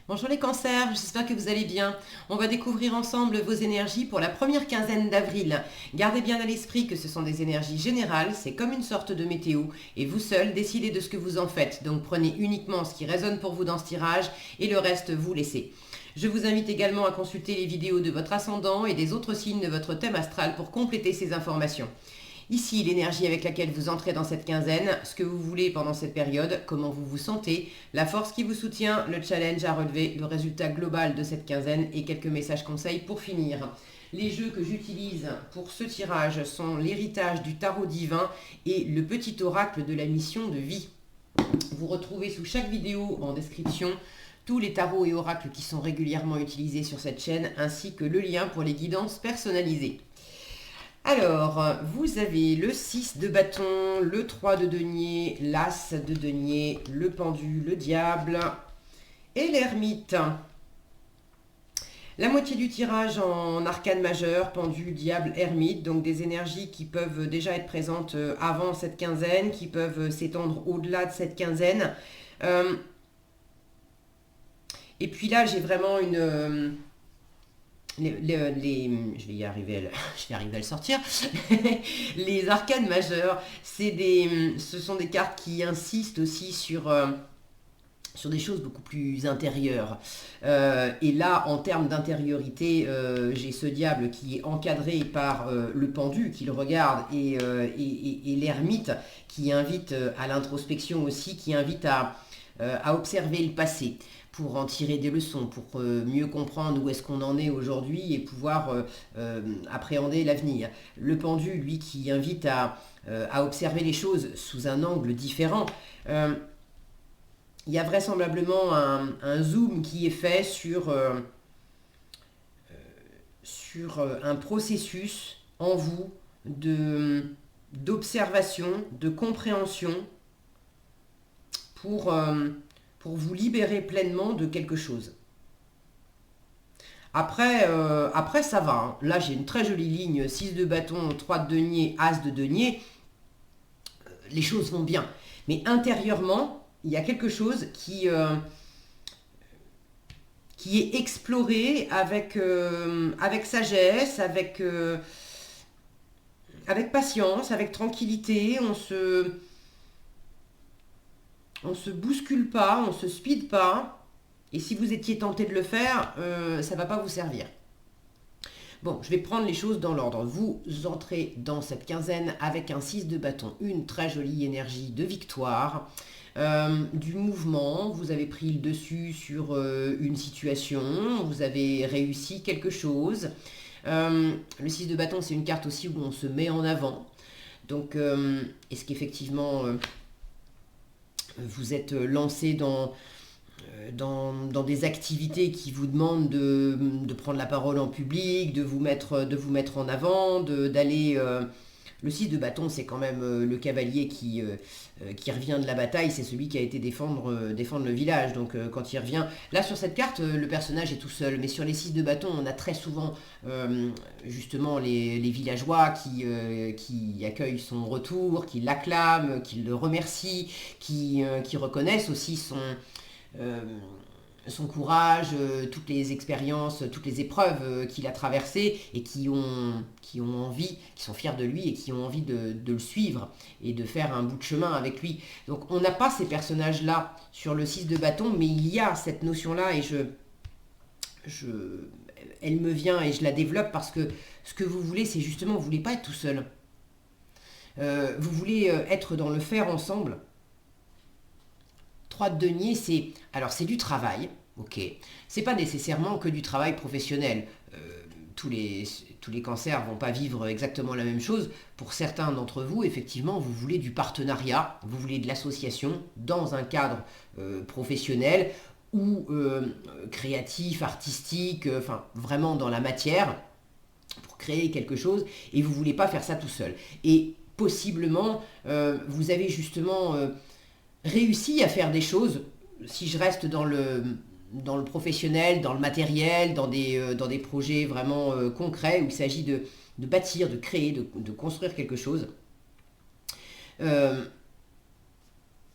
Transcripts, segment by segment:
Bonjour les cancers, j'espère que vous allez bien. On va découvrir ensemble vos énergies pour la première quinzaine d'avril. Gardez bien à l'esprit que ce sont des énergies générales, c'est comme une sorte de météo et vous seul décidez de ce que vous en faites. Donc prenez uniquement ce qui résonne pour vous dans ce tirage et le reste vous laissez. Je vous invite également à consulter les vidéos de votre ascendant et des autres signes de votre thème astral pour compléter ces informations. Ici, l'énergie avec laquelle vous entrez dans cette quinzaine, ce que vous voulez pendant cette période, comment vous vous sentez, la force qui vous soutient, le challenge à relever, le résultat global de cette quinzaine et quelques messages conseils pour finir. Les jeux que j'utilise pour ce tirage sont l'héritage du tarot divin et le petit oracle de la mission de vie. Vous retrouvez sous chaque vidéo en description tous les tarots et oracles qui sont régulièrement utilisés sur cette chaîne ainsi que le lien pour les guidances personnalisées. Alors, vous avez le 6 de bâton, le 3 de denier, l'as de denier, le pendu, le diable et l'ermite. La moitié du tirage en arcane majeur, pendu, diable, ermite, donc des énergies qui peuvent déjà être présentes avant cette quinzaine, qui peuvent s'étendre au-delà de cette quinzaine. Et puis là, j'ai vraiment une... je vais y arriver à le sortir. Les arcanes majeures, ce sont des cartes qui insistent aussi sur des choses beaucoup plus intérieures. Et là, en termes d'intériorité, j'ai ce diable qui est encadré par le pendu qui le regarde et l'ermite qui invite à l'introspection aussi, qui invite à observer le passé pour en tirer des leçons, pour mieux comprendre où est-ce qu'on en est aujourd'hui et pouvoir appréhender l'avenir. Le pendu, lui, qui invite à observer les choses sous un angle différent. Il y a vraisemblablement un zoom qui est fait sur un processus en vous d'observation, de compréhension pour vous libérer pleinement de quelque chose. Après ça va. Hein. Là, j'ai une très jolie ligne, 6 de bâton, 3 de denier, as de denier. Les choses vont bien. Mais intérieurement, il y a quelque chose qui est exploré avec sagesse, avec patience, avec tranquillité. On se bouscule pas, on se speed pas. Et si vous étiez tenté de le faire, ça ne va pas vous servir. Bon, je vais prendre les choses dans l'ordre. Vous entrez dans cette quinzaine avec un 6 de bâton, une très jolie énergie de victoire, du mouvement. Vous avez pris le dessus sur une situation, vous avez réussi quelque chose. Le 6 de bâton, c'est une carte aussi où on se met en avant. Donc, est-ce qu'effectivement... vous êtes lancé dans des activités qui vous demandent de prendre la parole en public, de vous mettre en avant, d'aller... le 6 de bâton, c'est quand même le cavalier qui revient de la bataille, c'est celui qui a été défendre le village. Donc quand il revient... Là, sur cette carte, le personnage est tout seul. Mais sur les 6 de bâton, on a très souvent justement les villageois qui accueillent son retour, qui l'acclament, qui le remercient, qui reconnaissent aussi son courage, toutes les expériences, toutes les épreuves qu'il a traversées et qui ont envie, qui sont fiers de lui et qui ont envie de le suivre et de faire un bout de chemin avec lui. Donc on n'a pas ces personnages-là sur le 6 de bâton, mais il y a cette notion-là et elle me vient et je la développe parce que ce que vous voulez, c'est justement, vous ne voulez pas être tout seul. Vous voulez être dans le faire ensemble. 3 de denier, c'est du travail, ok. C'est pas nécessairement que du travail professionnel. Tous les cancers vont pas vivre exactement la même chose. Pour certains d'entre vous, effectivement, vous voulez du partenariat, vous voulez de l'association dans un cadre professionnel ou créatif, artistique, enfin vraiment dans la matière pour créer quelque chose et vous voulez pas faire ça tout seul. Et possiblement, vous avez justement... réussi à faire des choses, si je reste dans le professionnel, dans le matériel, dans des projets vraiment concrets où il s'agit de bâtir, de créer, de construire quelque chose.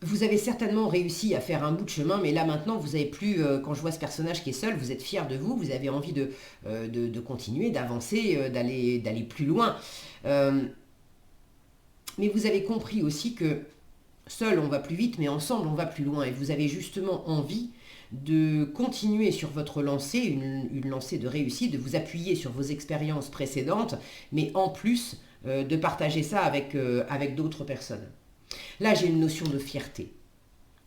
Vous avez certainement réussi à faire un bout de chemin, mais là maintenant, vous n'avez plus, quand je vois ce personnage qui est seul, vous êtes fier de vous, vous avez envie de continuer, d'avancer, d'aller plus loin. Mais vous avez compris aussi que seul on va plus vite, mais ensemble on va plus loin. Et vous avez justement envie de continuer sur votre lancée, une lancée de réussite, de vous appuyer sur vos expériences précédentes, mais en plus de partager ça avec d'autres personnes. Là, j'ai une notion de fierté,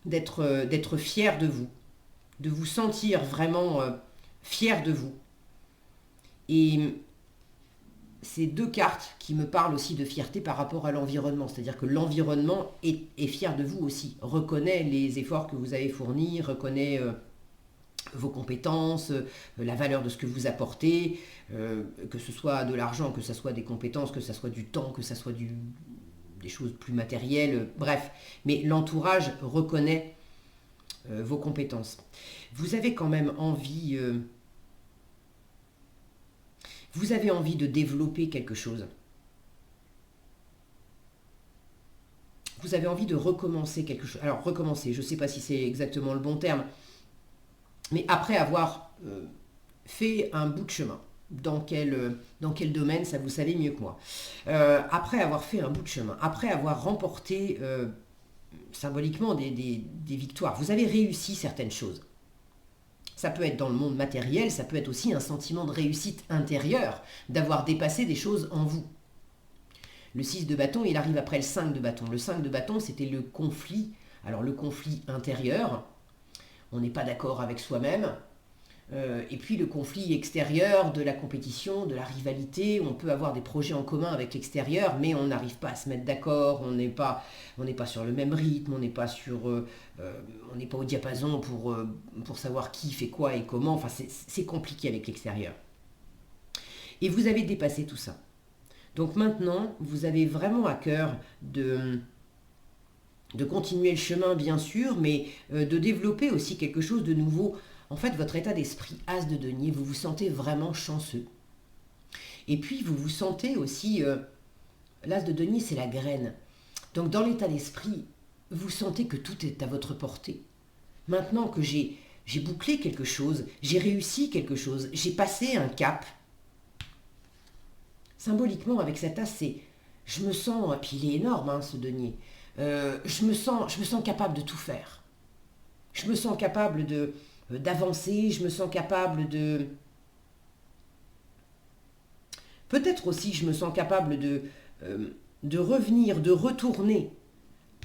d'être fier de vous sentir vraiment fier de vous. Et c'est deux cartes qui me parlent aussi de fierté par rapport à l'environnement. C'est-à-dire que l'environnement est fier de vous aussi, reconnaît les efforts que vous avez fournis, reconnaît vos compétences, la valeur de ce que vous apportez, que ce soit de l'argent, que ce soit des compétences, que ce soit du temps, que ce soit des choses plus matérielles, bref. Mais l'entourage reconnaît vos compétences. Vous avez quand même envie... vous avez envie de développer quelque chose. Vous avez envie de recommencer quelque chose. Alors, recommencer, je ne sais pas si c'est exactement le bon terme, mais après avoir fait un bout de chemin, dans quel domaine, ça vous savez mieux que moi. Après avoir fait un bout de chemin, après avoir remporté symboliquement des victoires, vous avez réussi certaines choses. Ça peut être dans le monde matériel, ça peut être aussi un sentiment de réussite intérieure, d'avoir dépassé des choses en vous. Le 6 de bâton, il arrive après le 5 de bâton. Le 5 de bâton, c'était le conflit. Alors le conflit intérieur, on n'est pas d'accord avec soi-même. Et puis le conflit extérieur, de la compétition, de la rivalité. On peut avoir des projets en commun avec l'extérieur, mais on n'arrive pas à se mettre d'accord, on n'est pas sur le même rythme, on n'est pas au diapason pour savoir qui fait quoi et comment. Enfin, c'est compliqué avec l'extérieur. Et vous avez dépassé tout ça. Donc maintenant, vous avez vraiment à cœur de continuer le chemin, bien sûr, mais de développer aussi quelque chose de nouveau. En fait, votre état d'esprit, as de denier, vous vous sentez vraiment chanceux. Et puis, vous vous sentez aussi... l'as de denier, c'est la graine. Donc, dans l'état d'esprit, vous sentez que tout est à votre portée. Maintenant que j'ai bouclé quelque chose, j'ai réussi quelque chose, j'ai passé un cap. Symboliquement, avec cet as, je me sens... Puis il est énorme, hein, ce denier. Je me sens capable de tout faire. Je me sens capable d'avancer, je me sens capable de... Peut-être aussi je me sens capable de revenir, de retourner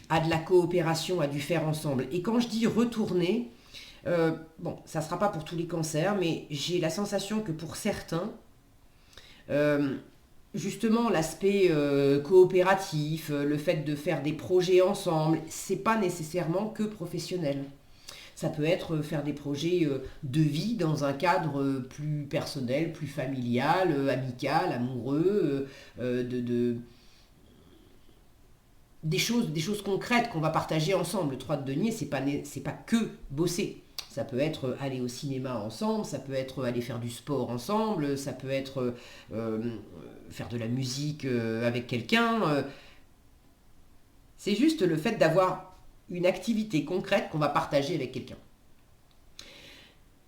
à de la coopération, à du faire ensemble. Et quand je dis retourner, bon, ça ne sera pas pour tous les cancers, mais j'ai la sensation que pour certains, justement l'aspect coopératif, le fait de faire des projets ensemble, c'est pas nécessairement que professionnel. Ça peut être faire des projets de vie dans un cadre plus personnel, plus familial, amical, amoureux, des choses concrètes qu'on va partager ensemble. Le 3 de denier, c'est pas que bosser. Ça peut être aller au cinéma ensemble, ça peut être aller faire du sport ensemble, ça peut être faire de la musique avec quelqu'un. C'est juste le fait d'avoir une activité concrète qu'on va partager avec quelqu'un.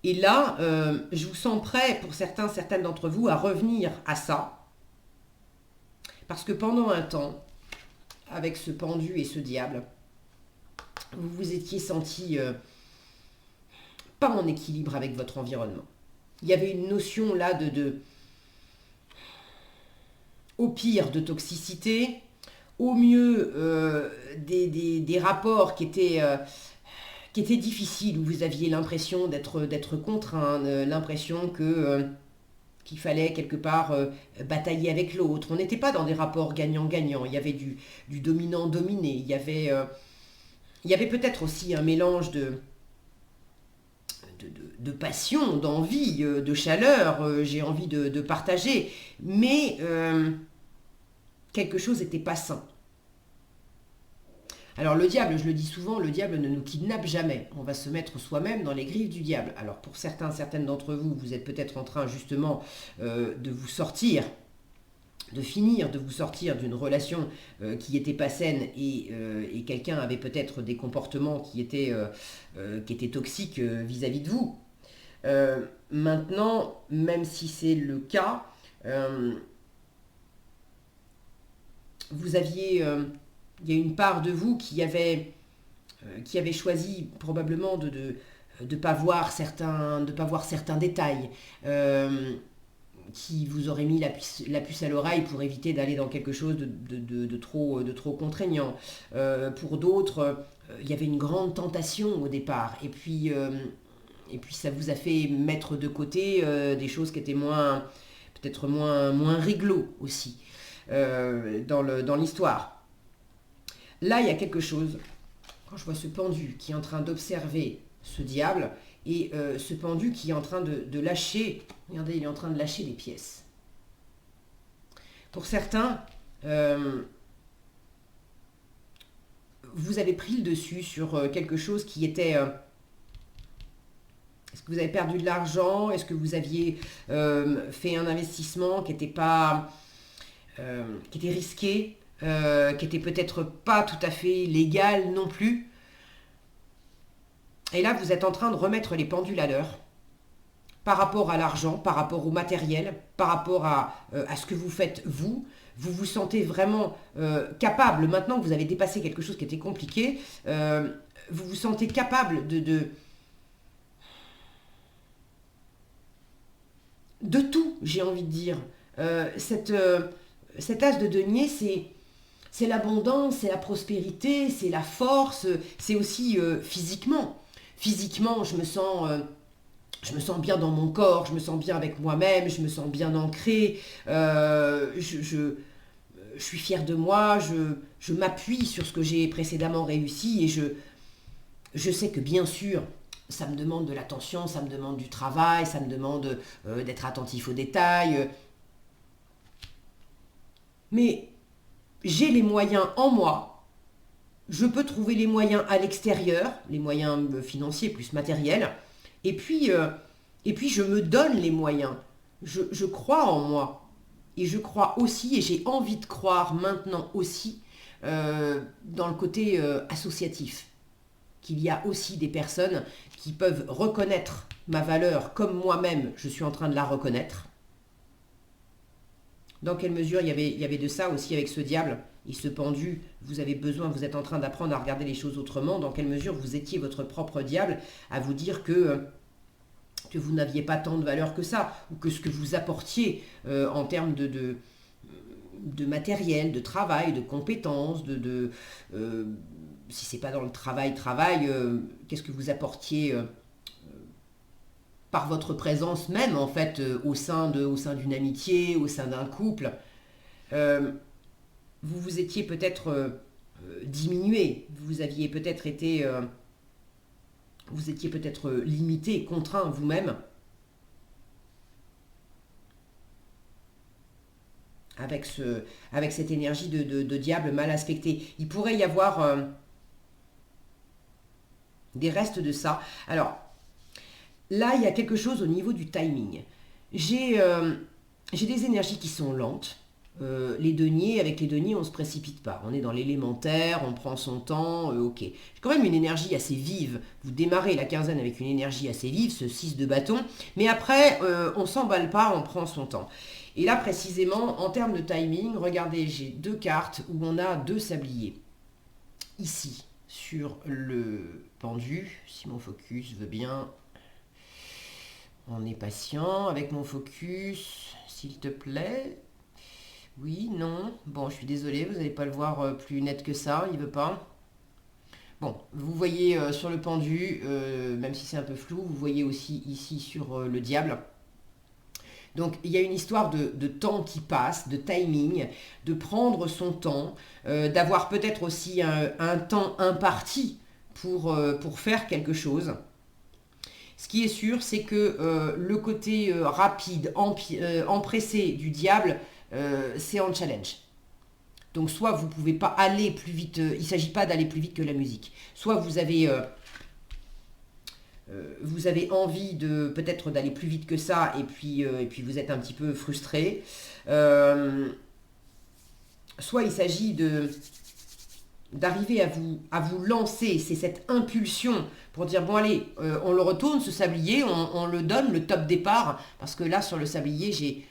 Et là, je vous sens prêt, pour certaines d'entre vous, à revenir à ça. Parce que pendant un temps, avec ce pendu et ce diable, vous vous étiez senti pas en équilibre avec votre environnement. Il y avait une notion là au pire de toxicité, au mieux des rapports qui étaient difficiles, où vous aviez l'impression d'être contraint, l'impression qu'il fallait quelque part batailler avec l'autre. On n'était pas dans des rapports gagnant-gagnant, il y avait du dominant-dominé, il y avait peut-être aussi un mélange de passion, d'envie, de chaleur, j'ai envie de partager, mais quelque chose n'était pas sain. Alors le diable, je le dis souvent, le diable ne nous kidnappe jamais. On va se mettre soi-même dans les griffes du diable. Alors pour certaines d'entre vous, vous êtes peut-être en train justement de vous sortir de finir, de vous sortir d'une relation qui n'était pas saine et quelqu'un avait peut-être des comportements qui étaient toxiques vis-à-vis de vous. Maintenant, même si c'est le cas, vous aviez, il y a une part de vous qui avait choisi probablement de ne pas voir certains détails, qui vous aurait mis la puce à l'oreille pour éviter d'aller dans quelque chose de trop contraignant. Pour d'autres, il y avait une grande tentation au départ, et puis ça vous a fait mettre de côté des choses qui étaient peut-être moins réglo aussi dans l'histoire. Là, il y a quelque chose, quand je vois ce pendu qui est en train d'observer ce diable, et ce pendu qui est en train de lâcher, regardez, il est en train de lâcher des pièces. Pour certains, vous avez pris le dessus sur quelque chose qui était... est-ce que vous avez perdu de l'argent? Est-ce que vous aviez fait un investissement qui était pas... qui était risqué, qui était peut-être pas tout à fait légal non plus? Et là, vous êtes en train de remettre les pendules à l'heure par rapport à l'argent, par rapport au matériel, par rapport à ce que vous faites vous. Vous vous sentez vraiment capable, maintenant que vous avez dépassé quelque chose qui était compliqué, vous vous sentez capable de tout, j'ai envie de dire. Cet as de denier, c'est l'abondance, c'est la prospérité, c'est la force, c'est aussi physiquement. Physiquement, je me sens bien dans mon corps, je me sens bien avec moi-même, je me sens bien ancré, je suis fière de moi, je m'appuie sur ce que j'ai précédemment réussi, et je sais que bien sûr, ça me demande de l'attention, ça me demande du travail, ça me demande d'être attentif aux détails, mais j'ai les moyens en moi. Je peux trouver les moyens à l'extérieur, les moyens financiers plus matériels, et puis je me donne les moyens. Je crois en moi, et je crois aussi, et j'ai envie de croire maintenant aussi, dans le côté associatif, qu'il y a aussi des personnes qui peuvent reconnaître ma valeur comme moi-même, je suis en train de la reconnaître. Dans quelle mesure il y avait de ça aussi avec ce diable et ce pendu? Vous avez besoin, vous êtes en train d'apprendre à regarder les choses autrement. Dans quelle mesure vous étiez votre propre diable à vous dire que vous n'aviez pas tant de valeur que ça, ou que ce que vous apportiez en termes de matériel, de travail, de compétences, si c'est pas dans le travail, qu'est-ce que vous apportiez par votre présence même, en fait, au sein d'une amitié, au sein d'un couple. Vous vous étiez peut-être diminué, vous aviez peut-être été... vous étiez peut-être limité, contraint vous-même, avec cette énergie de diable mal aspectée. Il pourrait y avoir des restes de ça. Alors, là, il y a quelque chose au niveau du timing. J'ai des énergies qui sont lentes. Avec les deniers, on ne se précipite pas. On est dans l'élémentaire, on prend son temps, ok. J'ai quand même une énergie assez vive. Vous démarrez la quinzaine avec une énergie assez vive, ce 6 de bâton. Mais après, on ne s'emballe pas, on prend son temps. Et là, précisément, en termes de timing, regardez, j'ai deux cartes où on a deux sabliers. Ici, sur le pendu, si mon focus veut bien... On est patient avec mon focus, s'il te plaît. Oui, non. Bon, je suis désolée, vous n'allez pas le voir plus net que ça, il veut pas. Bon, vous voyez sur le pendu, même si c'est un peu flou, vous voyez aussi ici sur le diable. Donc il y a une histoire de temps qui passe, de timing, de prendre son temps, d'avoir peut-être aussi un temps imparti pour faire quelque chose. Ce qui est sûr, c'est que le côté rapide, empressé du diable, c'est en challenge. Donc soit vous ne pouvez pas aller plus vite, il ne s'agit pas d'aller plus vite que la musique. Soit vous avez envie de peut-être d'aller plus vite que ça, et puis vous êtes un petit peu frustré. soit il s'agit d'arriver à vous lancer, c'est cette impulsion pour dire, bon allez, on le retourne ce sablier, on le donne le top départ, parce que là sur le sablier, j'ai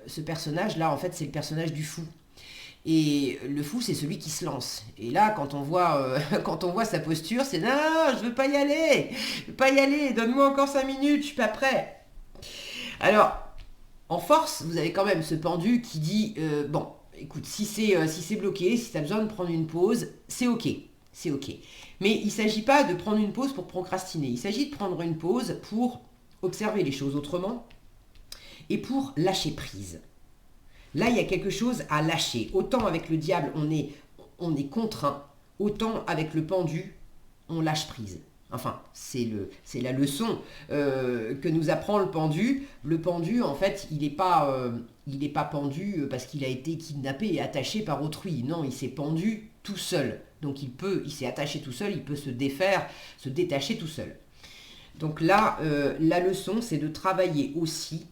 ce personnage-là, en fait c'est le personnage du fou. Et le fou, c'est celui qui se lance. Et là, quand on voit, quand on voit sa posture, c'est non, je veux pas y aller, je veux pas y aller, donne-moi encore 5 minutes, je suis pas prêt. Alors, en force, vous avez quand même ce pendu qui dit, bon, écoute, si c'est bloqué, si tu as besoin de prendre une pause, c'est ok, c'est ok. Mais il ne s'agit pas de prendre une pause pour procrastiner, il s'agit de prendre une pause pour observer les choses autrement et pour lâcher prise. Là, il y a quelque chose à lâcher. Autant avec le diable, on est contraint, autant avec le pendu, on lâche prise. Enfin, c'est la leçon que nous apprend le pendu. Le pendu, en fait, il n'est pas pendu parce qu'il a été kidnappé et attaché par autrui. Non, il s'est pendu tout seul. Donc il s'est attaché tout seul, il peut se défaire, se détacher tout seul. Donc là, la leçon, c'est de travailler aussi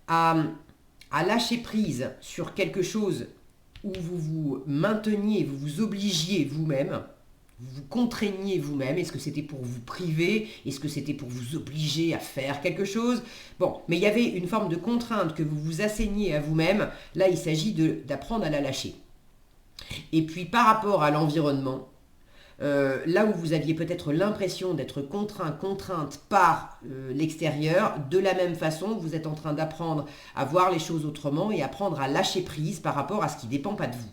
à lâcher prise sur quelque chose où vous vous mainteniez, vous vous obligiez vous-même, vous vous contraigniez vous-même. Est-ce que c'était pour vous priver? Est-ce que c'était pour vous obliger à faire quelque chose? Bon, mais il y avait une forme de contrainte que vous vous assigniez à vous-même. Là, il s'agit d'apprendre à la lâcher. Et puis par rapport à l'environnement, là où vous aviez peut-être l'impression d'être contrainte par l'extérieur, de la même façon, vous êtes en train d'apprendre à voir les choses autrement et apprendre à lâcher prise par rapport à ce qui ne dépend pas de vous.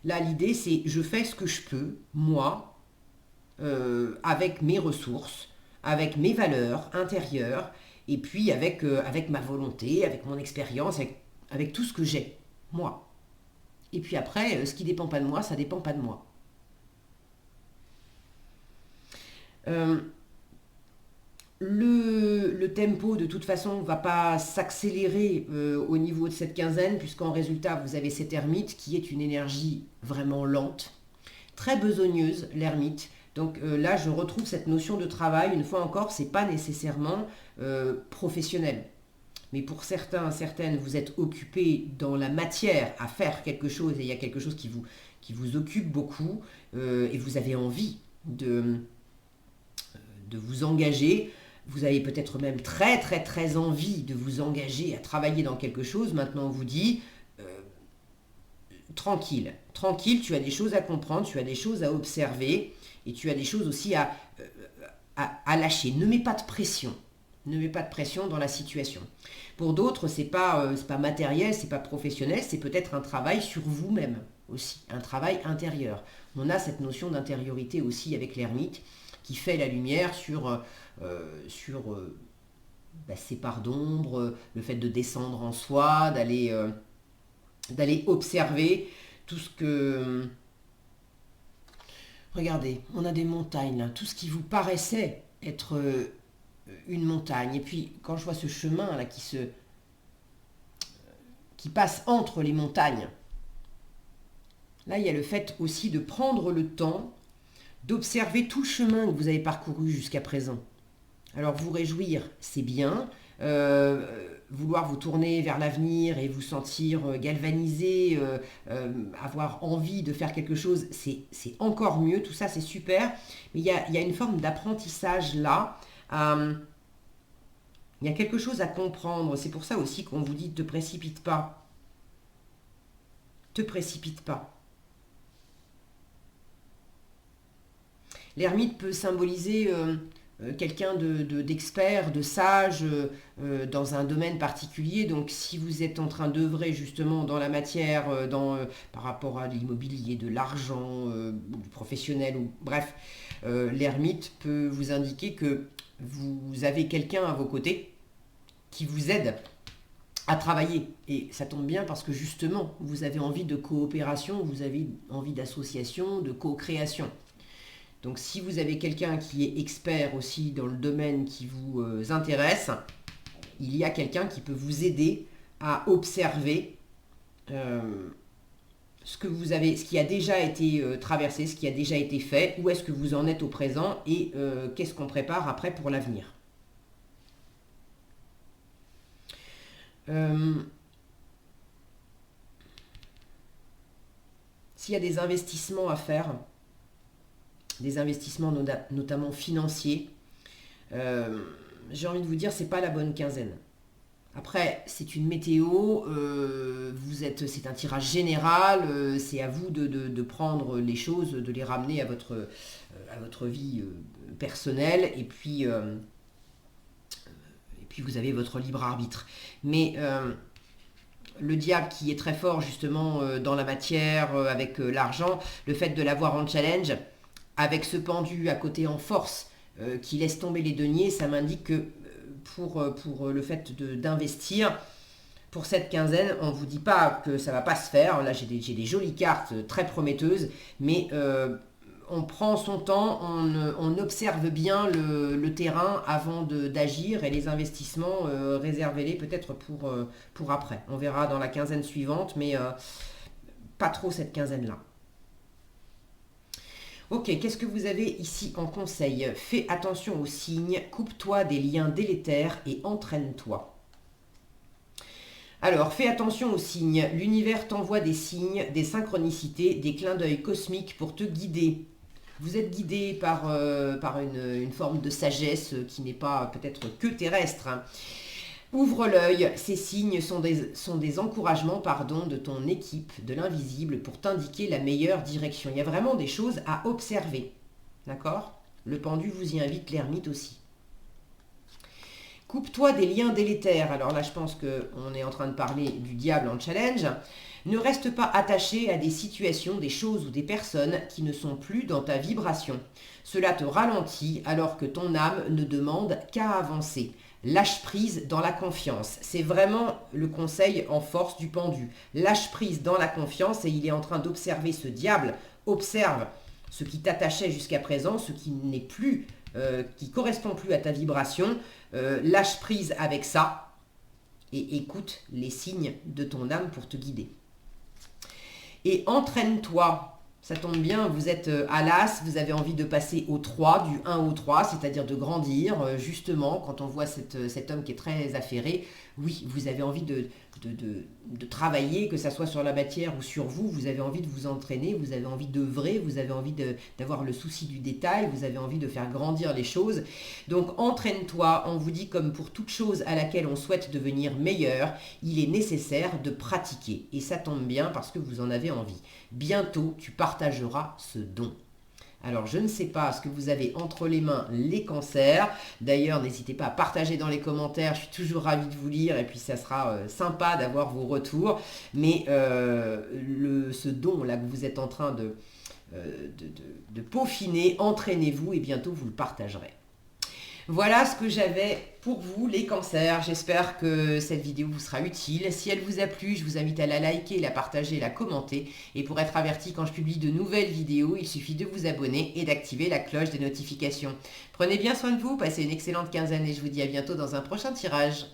Là, l'idée, c'est je fais ce que je peux, moi, avec mes ressources, avec mes valeurs intérieures, et puis avec ma volonté, avec mon expérience, avec tout ce que j'ai, moi. Et puis après, ce qui ne dépend pas de moi, ça ne dépend pas de moi. Le tempo, de toute façon, ne va pas s'accélérer au niveau de cette quinzaine, puisqu'en résultat, vous avez cette ermite qui est une énergie vraiment lente, très besogneuse, l'ermite. Donc là, je retrouve cette notion de travail. Une fois encore, ce n'est pas nécessairement professionnel. Mais pour certains, certaines, vous êtes occupés dans la matière à faire quelque chose et il y a quelque chose qui vous occupe beaucoup et vous avez envie de vous engager. Vous avez peut-être même très très très envie de vous engager à travailler dans quelque chose. Maintenant, on vous dit tranquille, tranquille, tu as des choses à comprendre, tu as des choses à observer et tu as des choses aussi à lâcher. Ne mets pas de pression. Ne mets pas de pression dans la situation. Pour d'autres, c'est pas matériel, c'est pas professionnel, c'est peut-être un travail sur vous-même aussi, un travail intérieur. On a cette notion d'intériorité aussi avec l'ermite qui fait la lumière sur ces parts d'ombre, le fait de descendre en soi, d'aller observer tout ce que... Regardez, on a des montagnes là, tout ce qui vous paraissait être une montagne. Et puis quand je vois ce chemin là qui passe entre les montagnes, là il y a le fait aussi de prendre le temps d'observer tout le chemin que vous avez parcouru jusqu'à présent. Alors vous réjouir, c'est bien. Vouloir vous tourner vers l'avenir et vous sentir galvanisé, avoir envie de faire quelque chose, c'est encore mieux. Tout ça, c'est super. Mais il y a une forme d'apprentissage là. Il y a quelque chose à comprendre. C'est pour ça aussi qu'on vous dit ne te précipite pas. Te précipite pas. L'ermite peut symboliser quelqu'un d'expert, de sage dans un domaine particulier. Donc si vous êtes en train d'œuvrer justement dans la matière, par rapport à l'immobilier, de l'argent, du professionnel, ou bref, l'ermite peut vous indiquer que vous avez quelqu'un à vos côtés qui vous aide à travailler. Et ça tombe bien parce que justement, vous avez envie de coopération, vous avez envie d'association, de co-création. Donc si vous avez quelqu'un qui est expert aussi dans le domaine qui vous intéresse, il y a quelqu'un qui peut vous aider à observer ce qui a déjà été traversé, ce qui a déjà été fait, où est-ce que vous en êtes au présent et qu'est-ce qu'on prépare après pour l'avenir. Euh, S'il y a des investissements à faire, des investissements notamment financiers, j'ai envie de vous dire, c'est pas la bonne quinzaine. Après, c'est une météo, c'est un tirage général, c'est à vous de prendre les choses, de les ramener à votre vie personnelle, et puis vous avez votre libre arbitre. Mais le diable qui est très fort justement dans la matière, avec l'argent, le fait de l'avoir en challenge, avec ce pendu à côté en force, qui laisse tomber les deniers, ça m'indique que pour le fait d'investir, pour cette quinzaine, on ne vous dit pas que ça ne va pas se faire. Là, j'ai des jolies cartes très prometteuses, mais on prend son temps, on observe bien le terrain avant d'agir, et les investissements, réservez-les peut-être pour après. On verra dans la quinzaine suivante, mais pas trop cette quinzaine-là. Ok, qu'est-ce que vous avez ici en conseil? Fais attention aux signes, coupe-toi des liens délétères et entraîne-toi. Alors, fais attention aux signes. L'univers t'envoie des signes, des synchronicités, des clins d'œil cosmiques pour te guider. Vous êtes guidé par une forme de sagesse qui n'est pas peut-être que terrestre, hein. Ouvre l'œil, ces signes sont des encouragements de ton équipe, de l'invisible, pour t'indiquer la meilleure direction. Il y a vraiment des choses à observer. D'accord? Le pendu vous y invite, l'ermite aussi. Coupe-toi des liens délétères. Alors là, je pense qu'on est en train de parler du diable en challenge. Ne reste pas attaché à des situations, des choses ou des personnes qui ne sont plus dans ta vibration. Cela te ralentit alors que ton âme ne demande qu'à avancer. Lâche prise dans la confiance. C'est vraiment le conseil en force du pendu. Lâche prise dans la confiance, et il est en train d'observer ce diable. Observe ce qui t'attachait jusqu'à présent, ce qui n'est plus, qui correspond plus à ta vibration. Lâche prise avec ça et écoute les signes de ton âme pour te guider. Et entraîne-toi. Ça tombe bien, vous êtes à l'as, vous avez envie de passer au 3, du 1 au 3, c'est-à-dire de grandir. Justement, quand on voit cet homme qui est très affairé, oui, vous avez envie de travailler, que ça soit sur la matière ou sur vous, vous avez envie de vous entraîner, vous avez envie d'œuvrer, vous avez envie d'avoir le souci du détail, vous avez envie de faire grandir les choses. Donc entraîne-toi, on vous dit, comme pour toute chose à laquelle on souhaite devenir meilleur, il est nécessaire de pratiquer. Et ça tombe bien parce que vous en avez envie. Bientôt, tu partageras ce don. Alors, je ne sais pas ce que vous avez entre les mains, les cancers. D'ailleurs, n'hésitez pas à partager dans les commentaires. Je suis toujours ravie de vous lire, et puis ça sera sympa d'avoir vos retours. Mais ce don-là que vous êtes en train de peaufiner, entraînez-vous, et bientôt vous le partagerez. Voilà ce que j'avais pour vous, les cancers. J'espère que cette vidéo vous sera utile. Si elle vous a plu, je vous invite à la liker, la partager, la commenter. Et pour être averti quand je publie de nouvelles vidéos, il suffit de vous abonner et d'activer la cloche des notifications. Prenez bien soin de vous, passez une excellente quinzaine, et je vous dis à bientôt dans un prochain tirage.